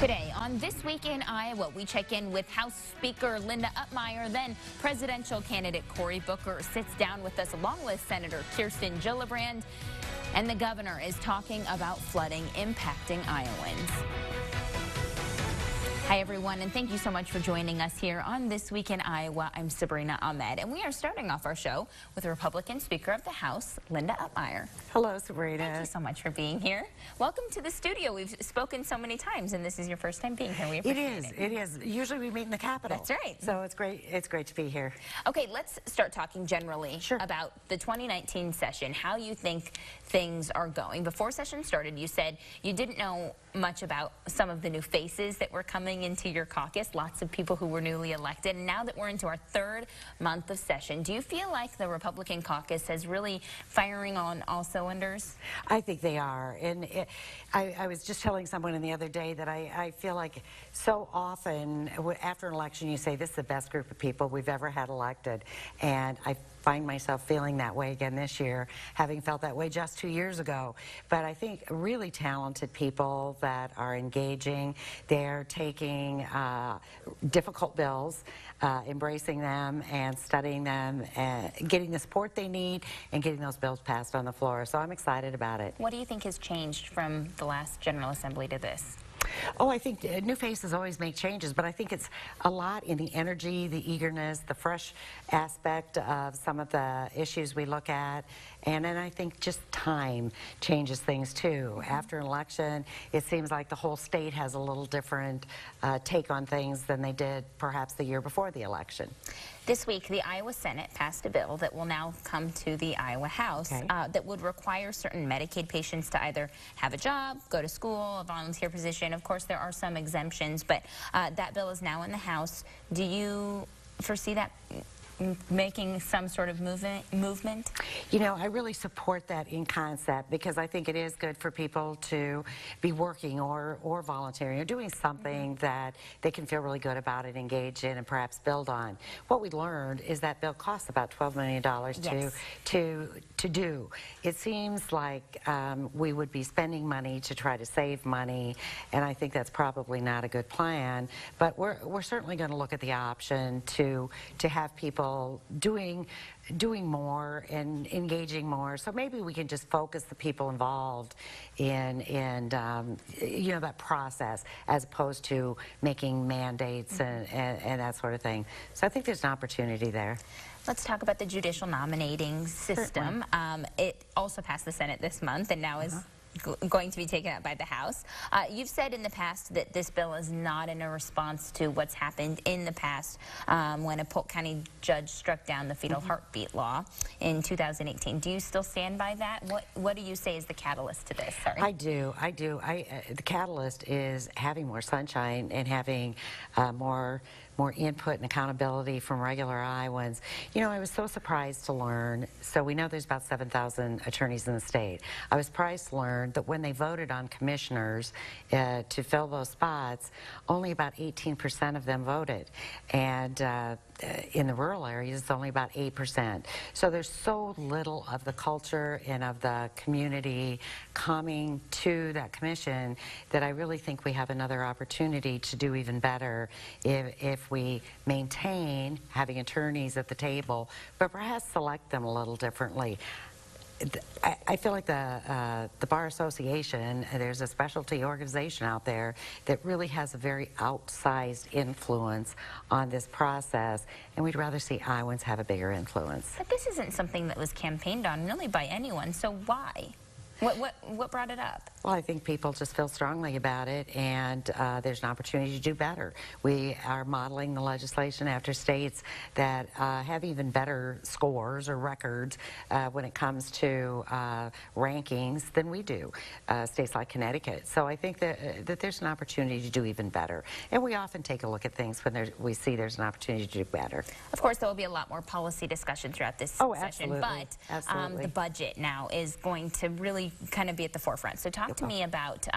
Today, on This Week in Iowa, we check in with House Speaker Linda Upmeyer. Then presidential candidate Cory Booker sits down with us along with Senator Kirsten Gillibrand. And the governor is talking about flooding impacting Iowans. Hi, everyone, and thank you so much for joining us here on This Week in Iowa. I'm Sabrina Ahmed, and we are starting off our show with Republican Speaker of the House, Linda Upmeyer. Hello, Sabrina. Thank you so much for being here. Welcome to the studio. We've spoken so many times, and this is your first time being here. We appreciate it. It is. Usually we meet in the Capitol. That's right. So it's great. It's great to be here. Okay, let's start talking generally about the 2019 session, how you think things are going. Before session started, you said you didn't know much about some of the new faces that were coming into your caucus, lots of people who were newly elected. And now that we're into our third month of session, do you feel like the Republican caucus is really firing on all cylinders? I think they are. And I was just telling someone the other day that I feel like so often after an election you say this is the best group of people we've ever had elected. And I find myself feeling that way again this year, having felt that way just 2 years ago. But I think really talented people that are engaging, they're taking difficult bills, embracing them and studying them, and getting the support they need and getting those bills passed on the floor. So I'm excited about it. What do you think has changed from the last General Assembly to this? Oh, I think new faces always make changes, but I think it's a lot in the energy, the eagerness, the fresh aspect of some of the issues we look at. And then I think just time changes things too. After an election, it seems like the whole state has a little different take on things than they did perhaps the year before the election. This week, the Iowa Senate passed a bill that will now come to the Iowa House that would require certain Medicaid patients to either have a job, go to school, a volunteer position. Of course, there are some exemptions, but that bill is now in the House. Do you foresee that making some sort of movement? You know, I really support that in concept because I think it is good for people to be working or volunteering or doing something that they can feel really good about and engage in and perhaps build on. What we learned is that bill costs about $12 million to do. It seems like we would be spending money to try to save money, and I think that's probably not a good plan, but we're certainly going to look at the option to have people doing more and engaging more. So maybe we can just focus the people involved in you know, that process as opposed to making mandates and that sort of thing. So I think there's an opportunity there. Let's talk about the judicial nominating system. It also passed the Senate this month and now is going to be taken up by the House. You've said in the past that this bill is not in a response to what's happened in the past when a Polk County judge struck down the fetal heartbeat law in 2018. Do you still stand by that? What do you say is the catalyst to this? Sorry. I do. The catalyst is having more sunshine and having more input and accountability from regular Iowans. You know, I was so surprised to learn, so we know there's about 7,000 attorneys in the state. I was surprised to learn that when they voted on commissioners to fill those spots, only about 18% of them voted. And in the rural areas, it's only about 8%. So there's so little of the culture and of the community coming to that commission that I really think we have another opportunity to do even better if we maintain having attorneys at the table, but perhaps select them a little differently. I feel like the Bar Association, there's a specialty organization out there that really has a very outsized influence on this process, and we'd rather see Iowans have a bigger influence. But this isn't something that was campaigned on really by anyone, so why? What brought it up? Well, I think people just feel strongly about it, and there's an opportunity to do better. We are modeling the legislation after states that have even better scores or records when it comes to rankings than we do, states like Connecticut. So I think that there's an opportunity to do even better. And we often take a look at things when we see there's an opportunity to do better. Of course, there will be a lot more policy discussion throughout this session, but the budget now is going to really me kind of be at the forefront. So talk to me about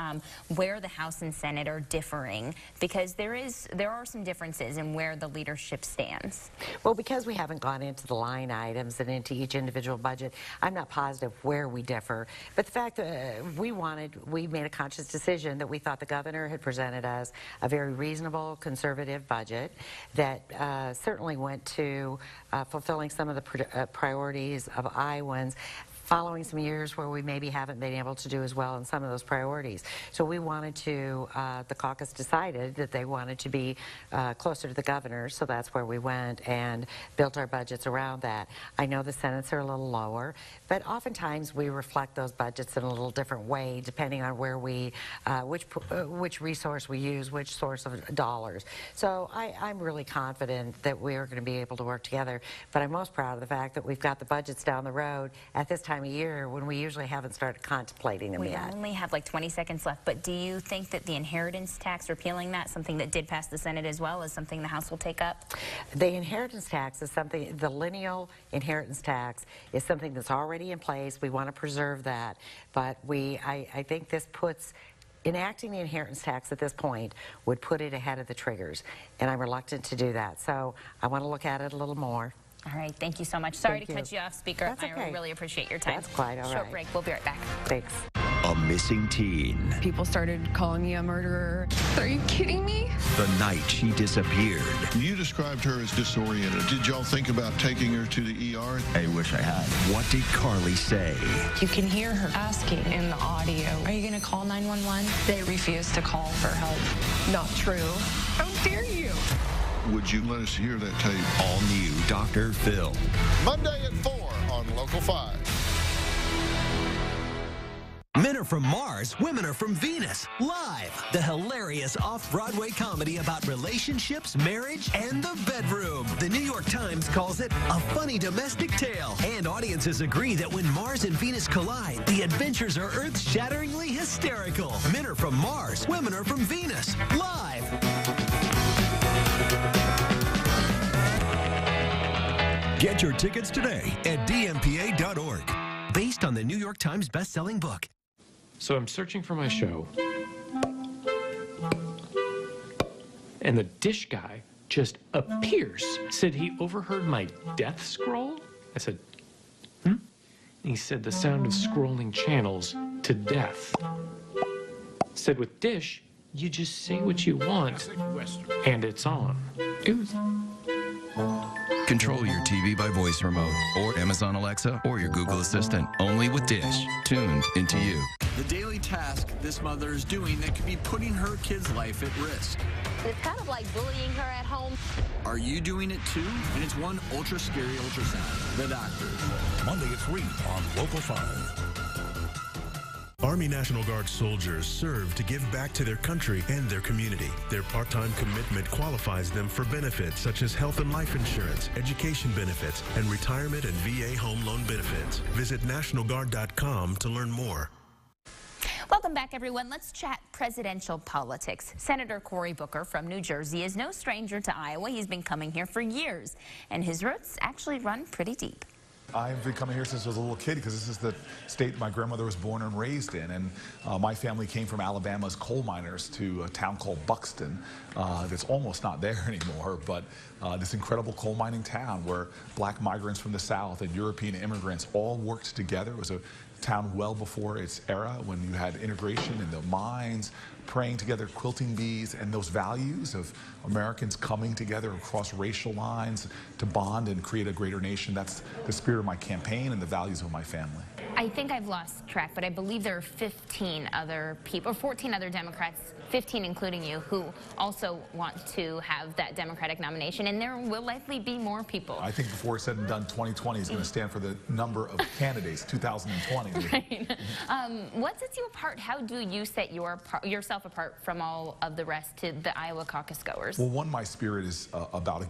where the House and Senate are differing, because there are some differences in where the leadership stands. Well, because we haven't gone into the line items and into each individual budget, I'm not positive where we differ. But the fact that we made a conscious decision that we thought the governor had presented us a very reasonable, conservative budget that certainly went to fulfilling some of the priorities of Iowans, following some years where we maybe haven't been able to do as well in some of those priorities. So we wanted to, the caucus decided that they wanted to be closer to the governor, so that's where we went and built our budgets around that. I know the Senates are a little lower, but oftentimes we reflect those budgets in a little different way depending on where we, which resource we use, which source of dollars. So I'm really confident that we are going to be able to work together, but I'm most proud of the fact that we've got the budgets down the road at this time of year when we usually haven't started contemplating them yet. We only have like 20 seconds left, but do you think that the inheritance tax, repealing that, something that did pass the Senate as well, is something the House will take up? The inheritance tax is something, the lineal inheritance tax is something that's already in place. We want to preserve that, but I think this puts enacting the inheritance tax at this point would put it ahead of the triggers, and I'm reluctant to do that. So I want to look at it a little more. All right, thank you so much. Sorry to cut you off, Speaker. That's okay. I really appreciate your time. That's quite all right. Short break. We'll be right back. Thanks. A missing teen. People started calling me a murderer. Are you kidding me? The night she disappeared. You described her as disoriented. Did y'all think about taking her to the ER? I wish I had. What did Carly say? You can hear her asking in the audio, are you going to call 911? They refused to call for help. Not true. How dare you? Would you let us hear that tape? All new Dr. Phil. Monday at 4 on Local 5. Men are from Mars, women are from Venus. Live, the hilarious off-Broadway comedy about relationships, marriage, and the bedroom. The New York Times calls it a funny domestic tale. And audiences agree that when Mars and Venus collide, the adventures are earth-shatteringly hysterical. Men are from Mars, women are from Venus. Live. Get your tickets today at dmpa.org. Based on the New York Times best-selling book. So I'm searching for my show, and the dish guy just appears. Said he overheard my death scroll. I said, And he said the sound of scrolling channels to death. Said with Dish, you just say what you want, and it's on. It was... Control your TV by voice remote, or Amazon Alexa, or your Google Assistant. Only with Dish. Tuned into you. The daily task this mother is doing that could be putting her kid's life at risk. It's kind of like bullying her at home. Are you doing it too? And it's one ultra scary ultrasound. The Doctors. Monday at 3 on Local 5. Army National Guard soldiers serve to give back to their country and their community. Their part-time commitment qualifies them for benefits such as health and life insurance, education benefits, and retirement and VA home loan benefits. Visit NationalGuard.com to learn more. Welcome back, everyone. Let's chat presidential politics. Senator Cory Booker from New Jersey is no stranger to Iowa. He's been coming here for years, and his roots actually run pretty deep. I've been coming here since I was a little kid because this is the state my grandmother was born and raised in. And my family came from Alabama's coal miners to a town called Buxton that's almost not there anymore. But this incredible coal mining town where black migrants from the South and European immigrants all worked together. It was a town well before its era when you had integration in the mines, praying together, quilting bees, and those values of Americans coming together across racial lines to bond and create a greater nation. That's the spirit of my campaign and the values of my family. I think I've lost track, but I believe there are 15 other people, or 14 other Democrats, 15 including you, who also want to have that Democratic nomination, and there will likely be more people. I think before it's said and done, 2020 is going to stand for the number of candidates, 2020. Right. What sets you apart? How do you set yourself apart from all of the rest to the Iowa caucus goers? Well, one, my spirit is about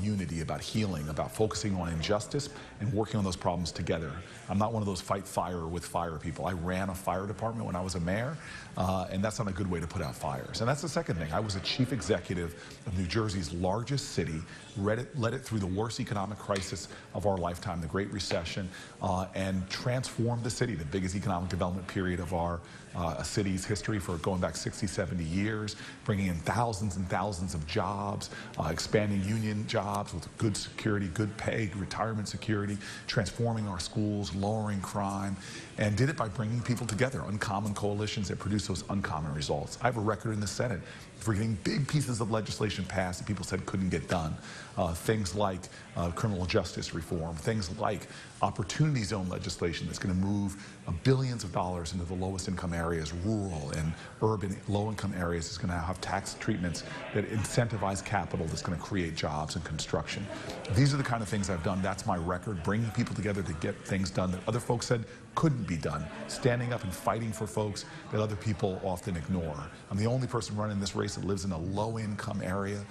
unity, about healing, about focusing on injustice and working on those problems together. I'm not one of those fight fire with fire people. I ran a fire department when I was a mayor, and that's not a good way to put out fires. And that's the second thing. I was a chief executive of New Jersey's largest city, led it through the worst economic crisis of our lifetime, the Great Recession, and transformed the city, the biggest economic development period of our city's history for going back 60, 70 years, bringing in thousands and thousands of jobs, expanding union jobs with good security, good pay, retirement security, transforming our schools, lowering crime, and did it by bringing people together, uncommon coalitions that produce those uncommon results. I have a record in the Senate for getting big pieces of legislation passed that people said couldn't get done. Things like criminal justice reform, things like opportunity zone legislation that's going to move billions of dollars into the lowest income areas, rural and urban low-income areas. Is going to have tax treatments that incentivize capital that's going to create jobs and construction. These are the kind of things I've done. That's my record, bringing people together to get things done that other folks said couldn't be done, standing up and fighting for folks that other people often ignore. I'm the only person running this race that lives in a low-income area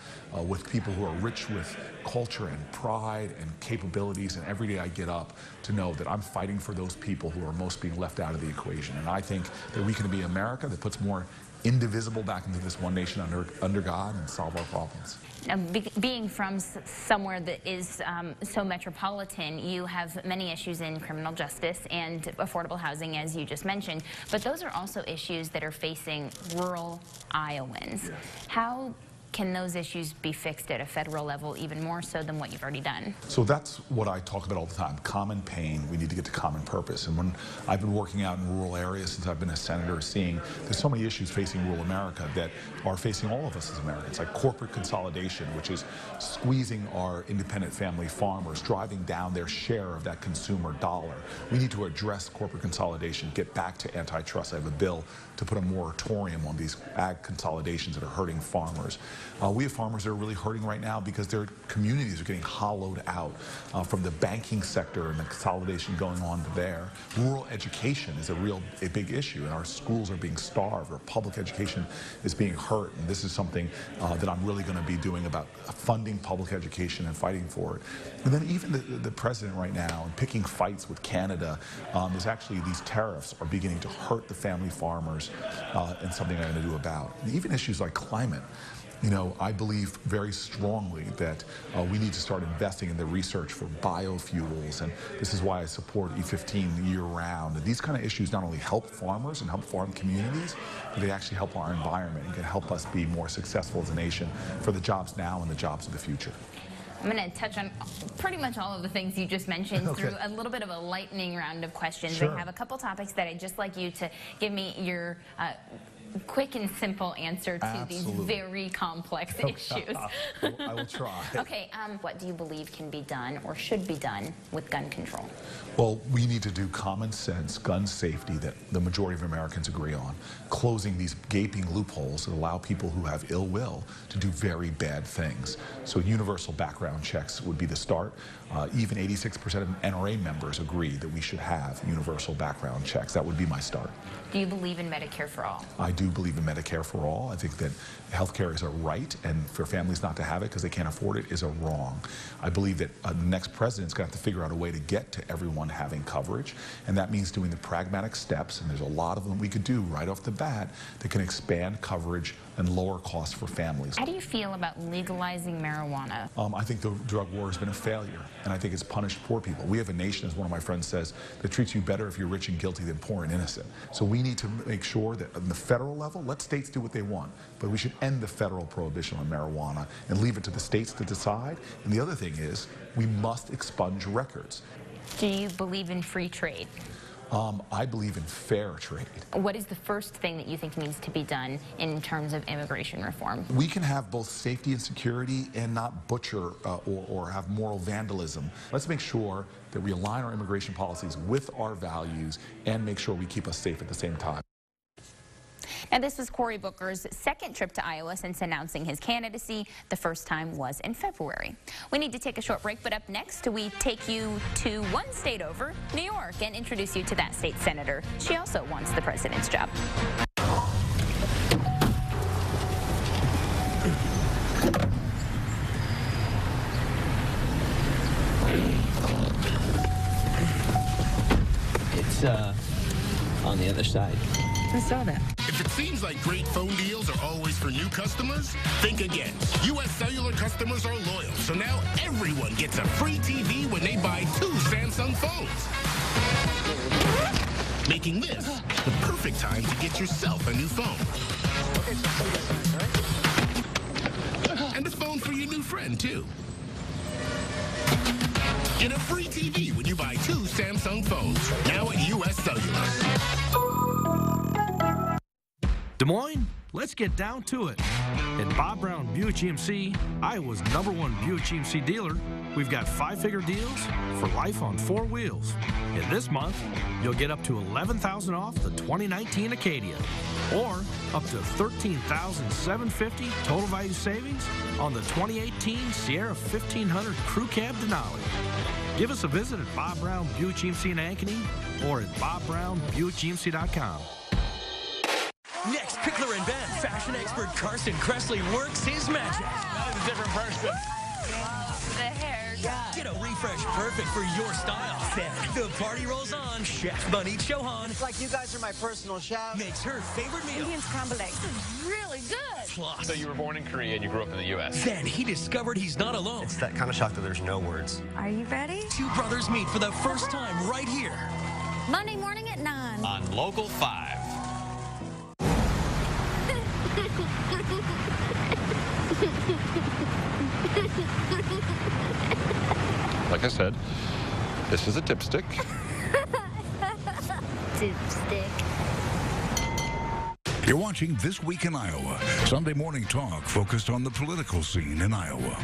with people who are rich with culture and pride and capabilities, and every day I get up to know that I'm fighting for those people who are most being left out of the equation. And I think that we can be America that puts more indivisible back into this one nation under God and solve our problems. Now, being from somewhere that is so metropolitan, you have many issues in criminal justice and affordable housing, as you just mentioned, but those are also issues that are facing rural Iowans. Yes. How can those issues be fixed at a federal level even more so than what you've already done? So that's what I talk about all the time, common pain. We need to get to common purpose. And when I've been working out in rural areas since I've been a senator, seeing there's so many issues facing rural America that are facing all of us as Americans, like corporate consolidation, which is squeezing our independent family farmers, driving down their share of that consumer dollar. We need to address corporate consolidation, get back to antitrust. I have a bill to put a moratorium on these ag consolidations that are hurting farmers. We have farmers that are really hurting right now because their communities are getting hollowed out from the banking sector and the consolidation going on there. Rural education is a big issue, and our schools are being starved. Our public education is being hurt, and this is something that I'm really going to be doing about funding public education and fighting for it. And then even the president right now, and picking fights with Canada, is actually these tariffs are beginning to hurt the family farmers, and something I'm going to do about. And even issues like climate. You know, I believe very strongly that we need to start investing in the research for biofuels, and this is why I support E15 year-round. And these kind of issues not only help farmers and help farm communities, but they actually help our environment and can help us be more successful as a nation for the jobs now and the jobs of the future. I'm going to touch on pretty much all of the things you just mentioned through a little bit of a lightning round of questions. Sure. I have a couple topics that I'd just like you to give me your quick and simple answer to these very complex issues. I will try. Okay, what do you believe can be done or should be done with gun control? Well, we need to do common sense gun safety that the majority of Americans agree on, closing these gaping loopholes that allow people who have ill will to do very bad things. So universal background checks would be the start. Even 86% of NRA members agree that we should have universal background checks. That would be my start. Do you believe in Medicare for all? I do believe in Medicare for all. I think that health care is a right, and for families not to have it because they can't afford it is a wrong. I believe that the next president's going to have to figure out a way to get to everyone having coverage, and that means doing the pragmatic steps, and there's a lot of them we could do right off the bat that can expand coverage and lower costs for families. How do you feel about legalizing marijuana? I think the drug war has been a failure, and I think it's punished poor people. We have a nation, as one of my friends says, that treats you better if you're rich and guilty than poor and innocent. So we need to make sure that on the federal level, let states do what they want, but we should end the federal prohibition on marijuana and leave it to the states to decide. And the other thing is, we must expunge records. Do you believe in free trade? I believe in fair trade. What is the first thing that you think needs to be done in terms of immigration reform? We can have both safety and security and not butcher or have moral vandalism. Let's make sure that we align our immigration policies with our values and make sure we keep us safe at the same time. And this was Cory Booker's second trip to Iowa since announcing his candidacy. The first time was in February. We need to take a short break, but up next we take you to one state over, New York, and introduce you to that state senator. She also wants the president's job. It's other side. I saw that. If it seems like great phone deals are always for new customers, think again. U.S. Cellular customers are loyal, so now everyone gets a free TV when they buy 2 Samsung phones. Making this the perfect time to get yourself a new phone. And a phone for your new friend, too. Get a free TV when you buy 2 Samsung phones. Now at U.S. Cellular. Des Moines, let's get down to it. At Bob Brown Buick GMC, Iowa's #1 Buick GMC dealer, we've got 5-figure deals for life on 4 wheels. And this month, you'll get up to $11,000 off the 2019 Acadia, or up to $13,750 total value savings on the 2018 Sierra 1500 Crew Cab Denali. Give us a visit at Bob Brown Buick GMC in Ankeny or at BobBrownBuickGMC.com. Next, Pickler and Ben, fashion expert Carson Kressley works his magic. That is a different person. The hair. Get a refresh perfect for your style. Then the party rolls on. Chef Bunny Chohan. It's like you guys are my personal chef. Makes her favorite meal. Indian scrambled eggs. This is really good. Plus. So you were born in Korea and you grew up in the U.S. Then he discovered he's not alone. It's that kind of shock that there's no words. Are you ready? 2 brothers meet for the first time right here. Monday morning at 9. On Local 5. Like I said, this is a dipstick. Dipstick. You're watching This Week in Iowa, Sunday morning talk focused on the political scene in Iowa.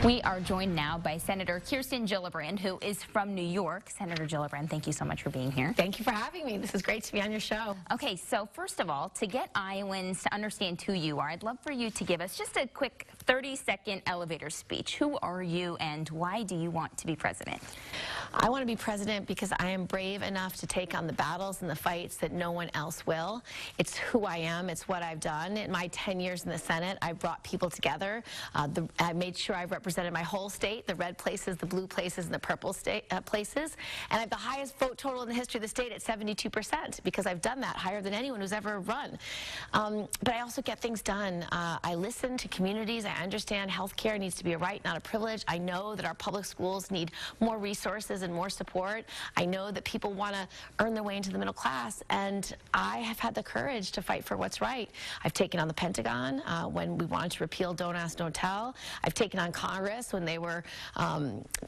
We are joined now by Senator Kirsten Gillibrand, who is from New York. Senator Gillibrand, thank you so much for being here. Thank you for having me. This is great to be on your show. Okay, so first of all, to get Iowans to understand who you are, I'd love for you to give us just a quick 30-second elevator speech. Who are you and why do you want to be president? I want to be president because I am brave enough to take on the battles and the fights that no one else will. It's who I am. It's what I've done. In my 10 years in the Senate, I've brought people together. I made sure I've represented my whole state, the red places, the blue places, and the purple places. And I have the highest vote total in the history of the state at 72% because I've done that, higher than anyone who's ever run. But I also get things done. I listen to communities. I understand health care needs to be a right, not a privilege. I know that our public schools need more resources and more support. I know that people want to earn their way into the middle class, and I have had the courage to fight for what's right. I've taken on the Pentagon when we wanted to repeal Don't Ask, Don't Tell. I've taken on Congress when they were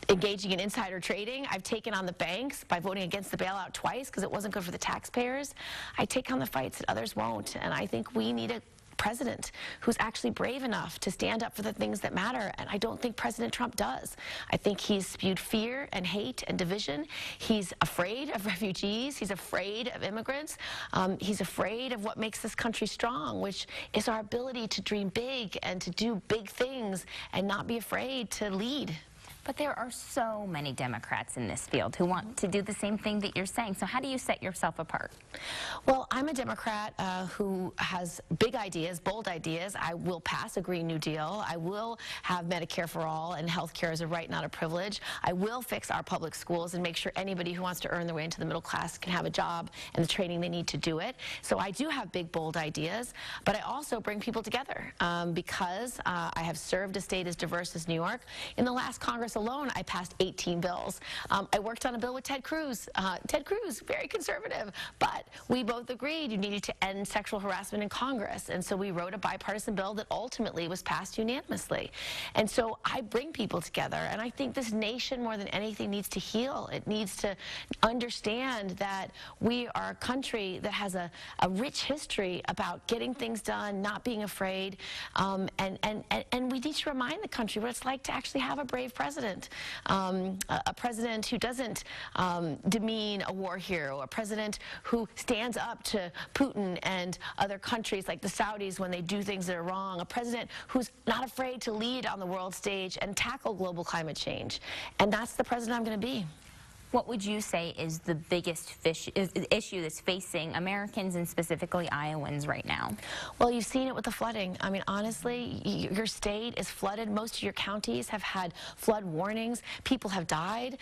engaging in insider trading. I've taken on the banks by voting against the bailout twice because it wasn't good for the taxpayers. I take on the fights that others won't, and I think we need a president who's actually brave enough to stand up for the things that matter, and I don't think President Trump does. I think he's spewed fear and hate and division. He's afraid of refugees. He's afraid of immigrants. He's afraid of what makes this country strong, which is our ability to dream big and to do big things and not be afraid to lead. But there are so many Democrats in this field who want to do the same thing that you're saying. So how do you set yourself apart? Well, I'm a Democrat who has big ideas, bold ideas. I will pass a Green New Deal. I will have Medicare for all and health care as a right, not a privilege. I will fix our public schools and make sure anybody who wants to earn their way into the middle class can have a job and the training they need to do it. So I do have big, bold ideas, but I also bring people together because I have served a state as diverse as New York. In the last Congress alone, I passed 18 bills. I worked on a bill with Ted Cruz. Ted Cruz, very conservative, but we both agreed you needed to end sexual harassment in Congress, and so we wrote a bipartisan bill that ultimately was passed unanimously. And so I bring people together, and I think this nation, more than anything, needs to heal. It needs to understand that we are a country that has a rich history about getting things done, not being afraid, and we need to remind the country what it's like to actually have a brave president. A president who doesn't demean a war hero, a president who stands up to Putin and other countries like the Saudis when they do things that are wrong, a president who's not afraid to lead on the world stage and tackle global climate change. And that's the president I'm going to be. What would you say is the biggest issue that's facing Americans and specifically Iowans right now? Well, you've seen it with the flooding. I mean, honestly, your state is flooded. Most of your counties have had flood warnings. People have died.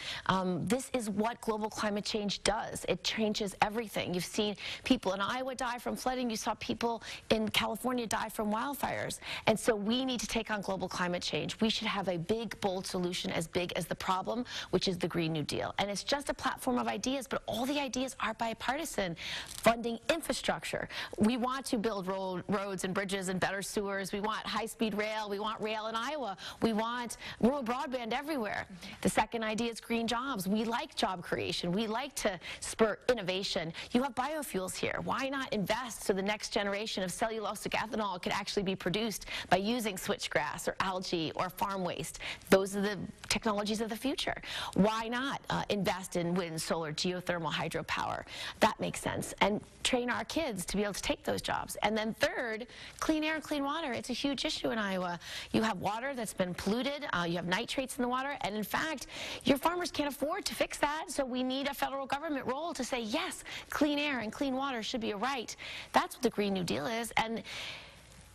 This is what global climate change does. It changes everything. You've seen people in Iowa die from flooding. You saw people in California die from wildfires. And so we need to take on global climate change. We should have a big, bold solution as big as the problem, which is the Green New Deal. And it's just a platform of ideas, but all the ideas are bipartisan. Funding infrastructure. We want to build roads and bridges and better sewers. We want high-speed rail. We want rail in Iowa. We want rural broadband everywhere. The second idea is green jobs. We like job creation. We like to spur innovation. You have biofuels here. Why not invest so the next generation of cellulosic ethanol could actually be produced by using switchgrass or algae or farm waste? Those are the technologies of the future. Why not invest in wind, solar, geothermal, hydropower? That makes sense. And train our kids to be able to take those jobs. And then third, clean air and clean water. It's a huge issue in Iowa. You have water that's been polluted. You have nitrates in the water. And in fact, your farmers can't afford to fix that. So we need a federal government role to say, yes, clean air and clean water should be a right. That's what the Green New Deal is. And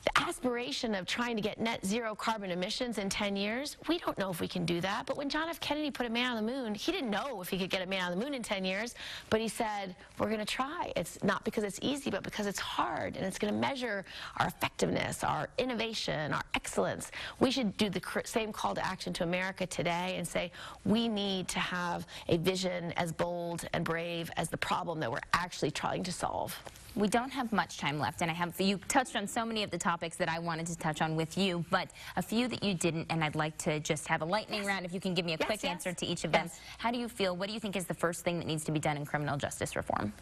the aspiration of trying to get net zero carbon emissions in 10 years, we don't know if we can do that. But when John F. Kennedy put a man on the moon, he didn't know if he could get a man on the moon in 10 years, but he said, we're going to try. It's not because it's easy, but because it's hard, and it's going to measure our effectiveness, our innovation, our excellence. We should do the same call to action to America today and say, we need to have a vision as bold and brave as the problem that we're actually trying to solve. We don't have much time left, and you touched on so many of the topics that I wanted to touch on with you, but a few that you didn't, and I'd like to just have a lightning round if you can give me a quick answer to each of them. How do you feel? What do you think is the first thing that needs to be done in criminal justice reform?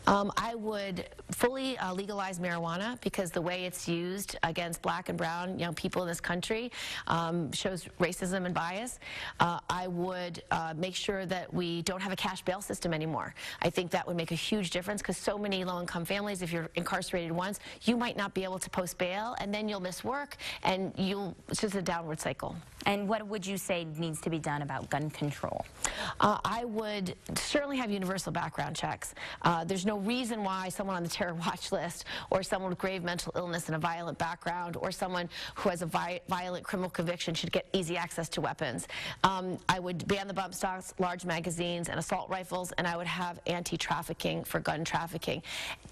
I would fully legalize marijuana, because the way it's used against black and brown young people in this country shows racism and bias. I would make sure that we don't have a cash bail system anymore. I think that would make a huge difference, because so many low-income families, if you're incarcerated once, you might not be able to post bail, and then you'll miss work, and it's just a downward cycle. And what would you say needs to be done about gun control? I would certainly have universal background checks. There's no reason why someone on the terror watch list, or someone with grave mental illness and a violent background, or someone who has a violent criminal conviction should get easy access to weapons. I would ban the bump stocks, large magazines, and assault rifles, and I would have anti-trafficking for gun trafficking.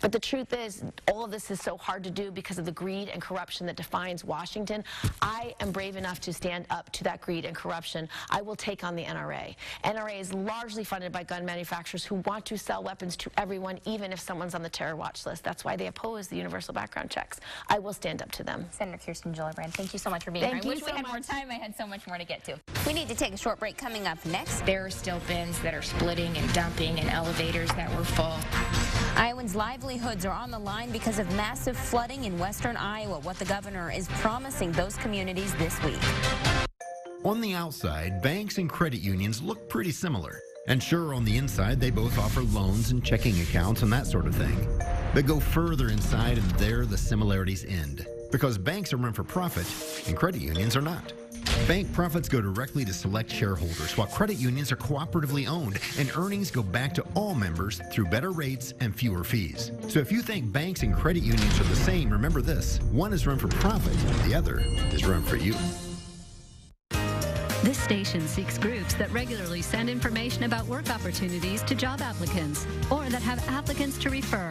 But the truth is, all of this is so hard to do because of the greed and corruption that defines Washington. I am brave enough to stand up to that greed and corruption. I will take on the NRA. NRA is largely funded by gun manufacturers who want to sell weapons to everyone, even if someone's on the terror watch list. That's why they oppose the universal background checks. I will stand up to them. Senator Kirsten Gillibrand, thank you so much for being here. I wish we had more time. I had so much more to get to. We need to take a short break. Coming up next, there are still bins that are splitting and dumping and elevators that were full. Iowans' livelihoods are on the line because of massive flooding in western Iowa. What the governor is promising those communities this week. On the outside, banks and credit unions look pretty similar. And sure, on the inside, they both offer loans and checking accounts and that sort of thing. But go further inside and there the similarities end. Because banks are run for profit and credit unions are not. Bank profits go directly to select shareholders, while credit unions are cooperatively owned, and earnings go back to all members through better rates and fewer fees. So if you think banks and credit unions are the same, remember this: one is run for profit, the other is run for you. This station seeks groups that regularly send information about work opportunities to job applicants, or that have applicants to refer.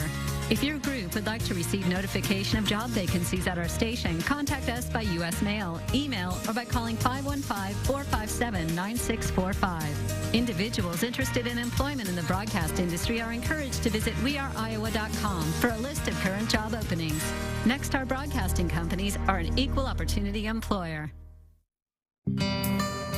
If your group would like to receive notification of job vacancies at our station, contact us by U.S. mail, email, or by calling 515-457-9645. Individuals interested in employment in the broadcast industry are encouraged to visit weareiowa.com for a list of current job openings. Nexstar Broadcasting Companies are an equal opportunity employer.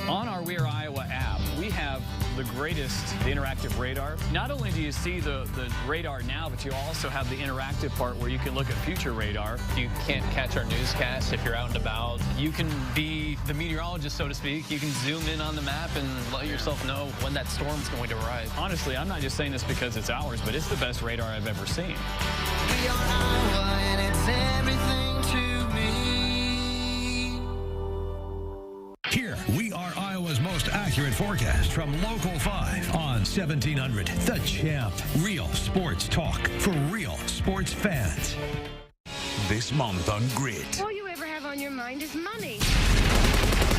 On our We Are Iowa app, we have the greatest interactive radar. Not only do you see the radar now, but you also have the interactive part where you can look at future radar. You can't catch our newscast if you're out and about. You can be the meteorologist, so to speak. You can zoom in on the map and let yourself know when that storm's going to arrive. Honestly, I'm not just saying this because it's ours, but it's the best radar I've ever seen. We are Iowa, and it's everything to me. Here, we are Iowa's most most accurate forecast from Local 5 on 1700 The Champ. Real sports talk for real sports fans. This month on Grit. All you ever have on your mind is money.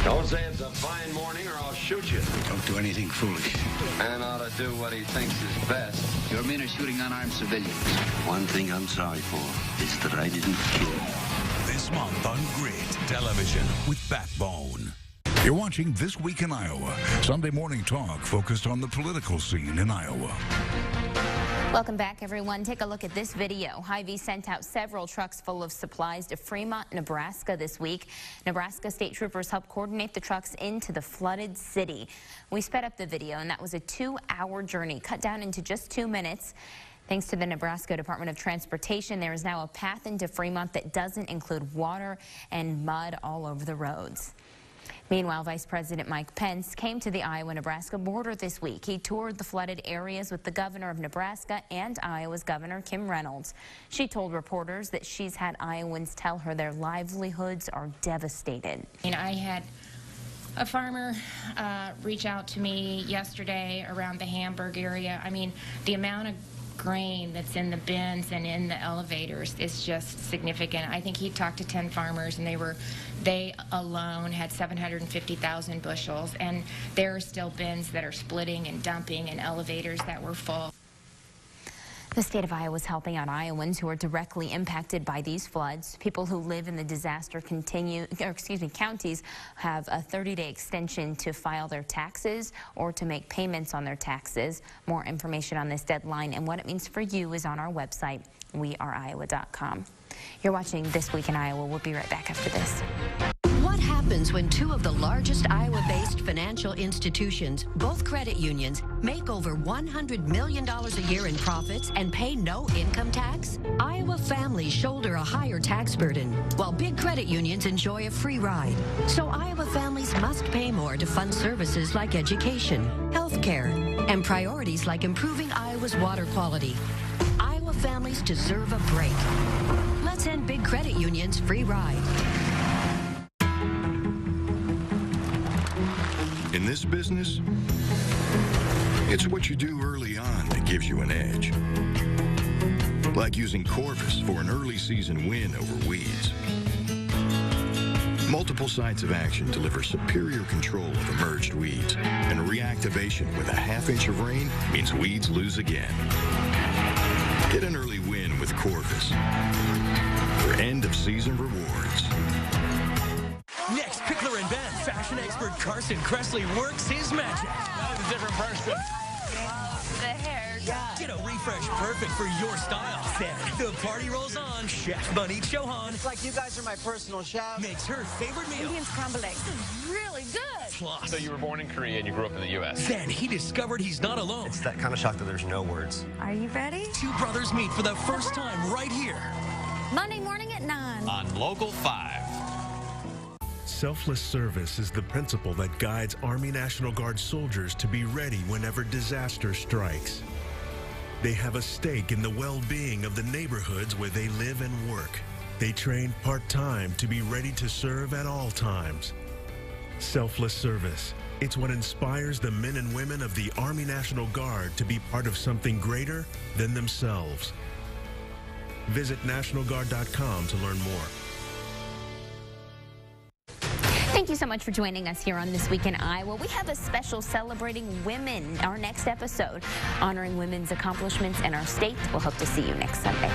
Don't say it's a fine morning or I'll shoot you. Don't do anything foolish. Man ought to do what he thinks is best. Your men are shooting unarmed civilians. One thing I'm sorry for is that I didn't kill. This month on Grit Television with Backbone. You're watching This Week in Iowa, Sunday morning talk focused on the political scene in Iowa. Welcome back, everyone. Take a look at this video. Hy-Vee sent out several trucks full of supplies to Fremont, Nebraska this week. Nebraska state troopers helped coordinate the trucks into the flooded city. We sped up the video, and that was a 2-hour journey cut down into just 2 minutes. Thanks to the Nebraska Department of Transportation, there is now a path into Fremont that doesn't include water and mud all over the roads. Meanwhile, Vice President Mike Pence came to the Iowa-Nebraska border this week. He toured the flooded areas with the governor of Nebraska and Iowa's Governor Kim Reynolds. She told reporters that she's had Iowans tell her their livelihoods are devastated. And I had a farmer reach out to me yesterday around the Hamburg area. I mean, the amount of grain that's in the bins and in the elevators is just significant. I think he talked to 10 farmers, and they alone had 750,000 bushels, and there are still bins that are splitting and dumping and elevators that were full. The state of Iowa is helping out Iowans who are directly impacted by these floods. People who live in the disaster counties have a 30-day extension to file their taxes or to make payments on their taxes. More information on this deadline and what it means for you is on our website, weareiowa.com. You're watching This Week in Iowa. We'll be right back after this. What happens when two of the largest Iowa-based financial institutions, both credit unions, make over $100 million a year in profits and pay no income tax? Iowa families shoulder a higher tax burden, while big credit unions enjoy a free ride. So Iowa families must pay more to fund services like education, health care, and priorities like improving Iowa's water quality. Iowa families deserve a break. Let's end big credit unions' free ride. In this business, it's what you do early on that gives you an edge. Like using Corvus for an early season win over weeds. Multiple sites of action deliver superior control of emerged weeds, and reactivation with a ½ inch of rain means weeds lose again. Get an early win with Corvus for end of season rewards. Next, Pickler and Ben, fashion expert Carson Kressley works his magic. That was a different person. The hair. Get a refresh perfect for your style. Then the party rolls on. Chef Bunny Chohan It's like you guys are my personal chef. makes her favorite meal. Indian scrambled eggs. This is really good. Plus, So you were born in Korea and you grew up in the U.S. then he discovered he's not alone. It's that kind of shock that there's no words. Are you ready? Two brothers meet for the first time right here. Monday morning at 9. On Local 5. Selfless service is the principle that guides Army National Guard soldiers to be ready whenever disaster strikes. They have a stake in the well-being of the neighborhoods where they live and work. They train part-time to be ready to serve at all times. Selfless service. It's what inspires the men and women of the Army National Guard to be part of something greater than themselves. Visit NationalGuard.com to learn more. Thank you so much for joining us here on This Week in Iowa. We have a special celebrating women, our next episode, honoring women's accomplishments in our state. We'll hope to see you next Sunday.